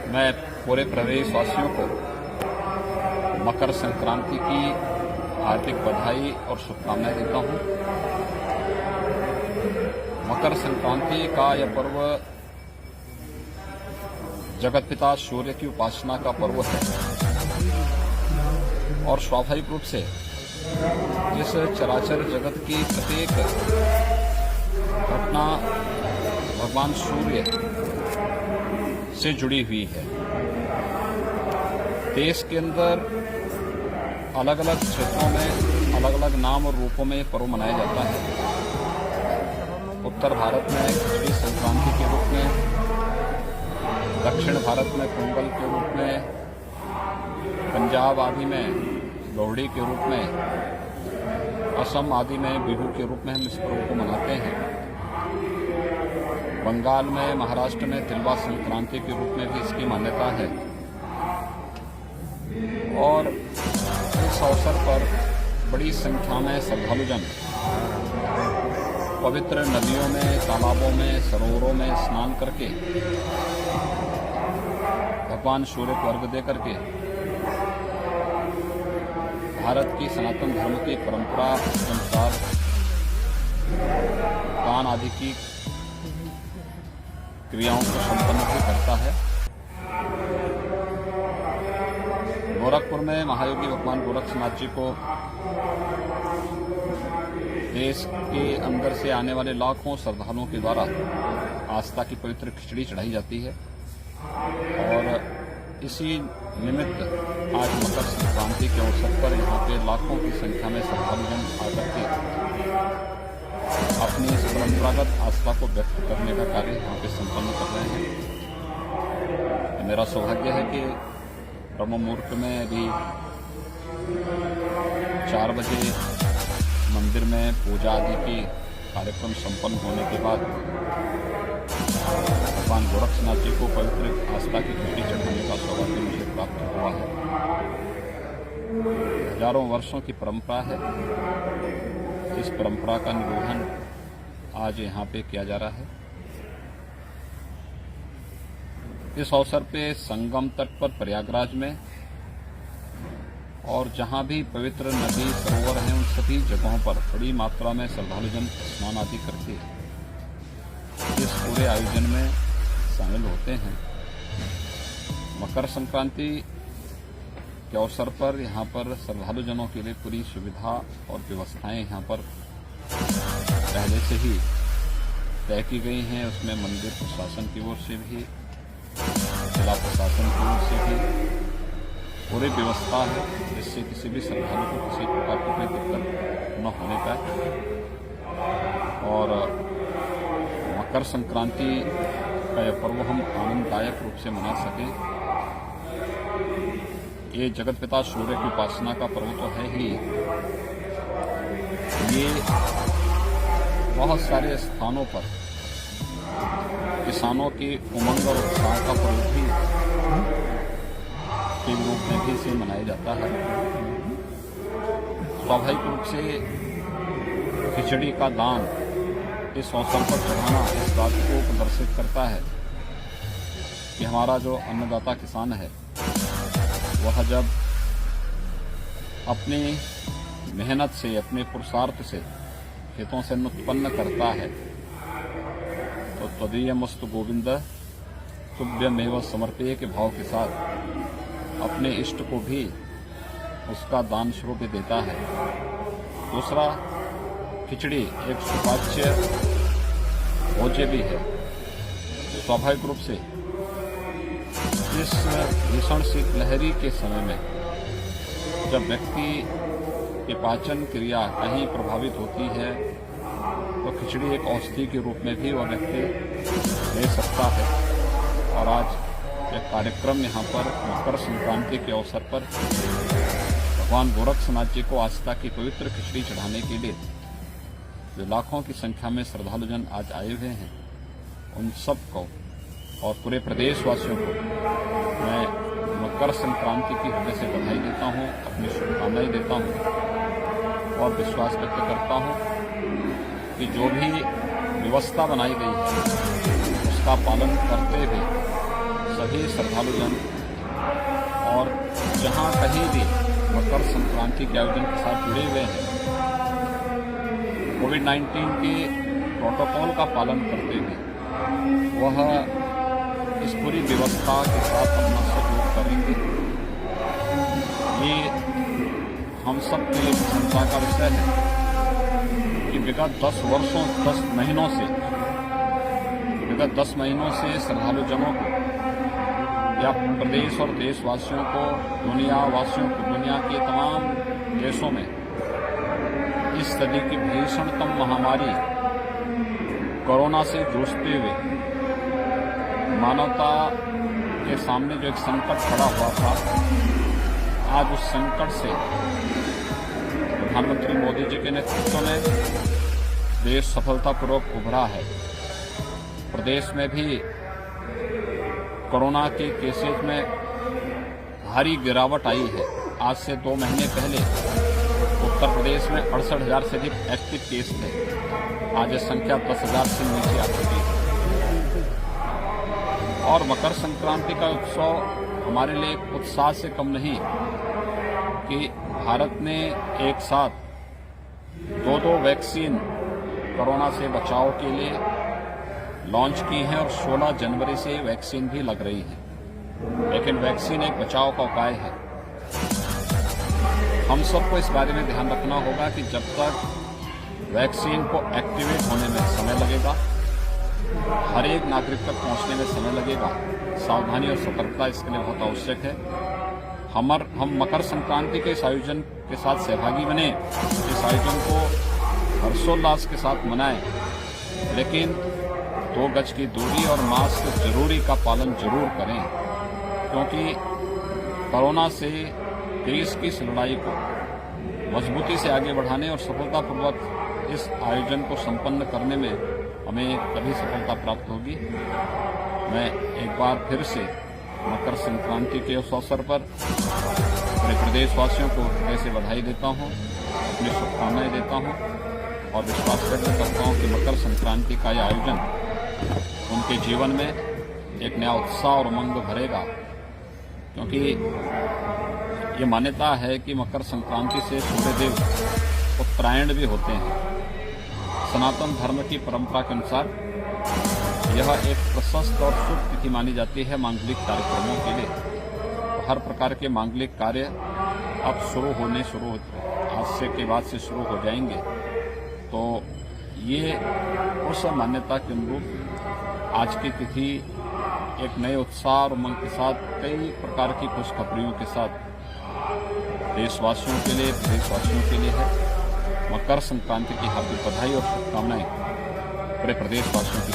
मैं पूरे प्रदेशवासियों को मकर संक्रांति की हार्दिक बधाई और शुभकामनाएं देता हूं। मकर संक्रांति का यह पर्व जगतपिता सूर्य की उपासना का पर्व है और स्वाभाविक रूप से इस चराचर जगत की प्रत्येक घटना भगवान सूर्य से जुड़ी हुई है। देश के अंदर अलग अलग क्षेत्रों में अलग अलग नाम और रूपों में पर्व मनाया जाता है। उत्तर भारत में खिचड़ी संक्रांति के रूप में, दक्षिण भारत में पोंगल के रूप में, पंजाब आदि में लोहड़ी के रूप में, असम आदि में बिहू के रूप में हम इस पर्व को मनाते हैं। बंगाल में, महाराष्ट्र में तिलवा संक्रांति के रूप में भी इसकी मान्यता है। और इस अवसर पर बड़ी संख्या में श्रद्धालुजन पवित्र नदियों में, तालाबों में, सरोवरों में स्नान करके भगवान सूर्य को अर्घ्य दे करके भारत की सनातन धर्म की परंपरा के अनुसार दान आदि की क्रियाओं को संपन्न भी करता है। गोरखपुर में महायोगी भगवान गोरक्षनाथ जी को देश के अंदर से आने वाले लाखों श्रद्धालुओं के द्वारा आस्था की पवित्र खिचड़ी चढ़ाई जाती है और इसी निमित्त आज मकर संक्रांति के अवसर पर यहाँ पे लाखों की संख्या में श्रद्धालुजन आकर के अपनी इस परंपरागत आस्था को व्यक्त करने का कार्य यहाँ पे संपन्न कर रहे हैं। मेरा सौभाग्य है कि ब्रह्म मुहूर्त में अभी 4 बजे मंदिर में पूजा आदि की कार्यक्रम संपन्न होने के बाद भगवान गोरक्षनाथ जी को पवित्र आस्था की खिचड़ी चढ़ाने का सौभाग्य मुझे प्राप्त हुआ है। हजारों वर्षों की परंपरा है। इस परंपरा का निर्वहन आज यहाँ पे किया जा रहा है। इस अवसर पे संगम तट पर प्रयागराज में और जहाँ भी पवित्र नदी सरोवर हैं उन सभी जगहों पर बड़ी मात्रा में श्रद्धालुजन स्नान आदि करके इस पूरे आयोजन में शामिल होते हैं। मकर संक्रांति के अवसर पर यहाँ पर श्रद्धालुजनों के लिए पूरी सुविधा और व्यवस्थाएं यहाँ पर पहले से ही तय की गई हैं। उसमें मंदिर प्रशासन की ओर से भी, जिला प्रशासन की ओर से भी पूरी व्यवस्था है जिससे किसी भी श्रद्धालु को किसी प्रकार की कोई दिक्कत न होने पाए। और मकर संक्रांति का यह पर्व हम आनंददायक रूप से मना सकें। ये जगतपिता सूर्य की उपासना का पर्व तो है ही, ये बहुत सारे स्थानों पर किसानों की उमंग और उत्साह का पर्व भी के रूप में भी इसे मनाया जाता है। स्वाभाविक रूप से खिचड़ी का दान इस अवसर पर चढ़ाना इस बात को प्रदर्शित करता है कि हमारा जो अन्नदाता किसान है वह जब अपनी मेहनत से, अपने पुरुषार्थ से खेतों से उत्पन्न करता है तो त्वदीयमस्तु गोविंद तुभ्यमेव समर्पये के भाव के साथ अपने इष्ट को भी उसका दान स्वरूप देता है। दूसरा, खिचड़ी एक सुपाच्य भोज्य भी है। स्वाभाविक रूप से इस भीषण शीतलहरी के समय में जब व्यक्ति की पाचन क्रिया कहीं प्रभावित होती है तो खिचड़ी एक औषधि के रूप में भी वह व्यक्ति ले सकता है। और आज एक कार्यक्रम यहाँ पर मकर संक्रांति के अवसर पर भगवान गोरक्षनाथ जी को आस्था की पवित्र खिचड़ी चढ़ाने के लिए जो लाखों की संख्या में श्रद्धालुजन आज आए हुए हैं, उन सबको और पूरे प्रदेशवासियों को मैं मकर संक्रांति की हृदय से बधाई देता हूँ, अपनी शुभकामनाएं देता हूँ और विश्वास व्यक्त करता हूँ कि जो भी व्यवस्था बनाई गई है उसका पालन करते हुए सभी श्रद्धालुजन और जहां कहीं भी मकर संक्रांति के आयोजन के साथ जुड़े हुए हैं, कोविड-19 के प्रोटोकॉल का पालन करते हुए वह इस पूरी व्यवस्था के साथ अपना सहयोग करेंगे। ये हम सब के लिए चिंता का विषय है कि विगत 10 महीनों से श्रद्धालुजनों को या प्रदेश और देशवासियों को, दुनिया के तमाम देशों में इस सदी की भीषणतम महामारी कोरोना से जूझते हुए मानवता के सामने जो एक संकट खड़ा हुआ था, आज उस संकट से प्रधानमंत्री मोदी जी के नेतृत्व में देश सफलतापूर्वक उभरा है। प्रदेश में भी कोरोना के केसेस में भारी गिरावट आई है। आज से 2 महीने पहले उत्तर प्रदेश में 68,000 से अधिक एक्टिव केस थे। आज ये संख्या 10,000 से नीचे आ चुकी है। और मकर संक्रांति का उत्सव हमारे लिए एक उत्साह से कम नहीं कि भारत ने एक साथ 2 वैक्सीन कोरोना से बचाव के लिए लॉन्च की हैं और 16 जनवरी से वैक्सीन भी लग रही है। लेकिन वैक्सीन एक बचाव का उपाय है। हम सबको इस बारे में ध्यान रखना होगा कि जब तक वैक्सीन को एक्टिवेट होने में समय लगेगा, हर एक नागरिक तक पहुंचने में समय लगेगा, सावधानी और सतर्कता इसके लिए बहुत आवश्यक है। हम मकर संक्रांति के इस आयोजन के साथ सहभागी बने, इस आयोजन को हर्षोल्लास के साथ मनाएं, लेकिन 2 गज की दूरी और मास्क जरूरी का पालन जरूर करें, क्योंकि कोरोना से देश की इस लड़ाई को मजबूती से आगे बढ़ाने और सफलतापूर्वक इस आयोजन को संपन्न करने में हमें तभी सफलता प्राप्त होगी। मैं एक बार फिर से मकर संक्रांति के उस अवसर पर पूरे प्रदेशवासियों को हृदय से बधाई देता हूं, अपनी शुभकामनाएं देता हूं और विश्वास व्यक्त करता हूं कि मकर संक्रांति का यह आयोजन उनके जीवन में एक नया उत्साह और उमंग भरेगा, क्योंकि ये मान्यता है कि मकर संक्रांति से सूर्यदेव उत्तरायण भी होते हैं। सनातन धर्म की परंपरा के अनुसार यह एक प्रशस्त और शुभ तिथि मानी जाती है मांगलिक कार्यक्रमों के लिए। तो हर प्रकार के मांगलिक कार्य अब आज से के बाद से शुरू हो जाएंगे। तो ये उस मान्यता के अनुरूप आज की तिथि एक नए उत्साह और उमंग के साथ कई प्रकार की खुशखबरियों के साथ देशवासियों के लिए, प्रदेशवासियों के लिए है। मकर संक्रांति की हार्दिक बधाई और शुभकामनाएं पूरे प्रदेशवासियों की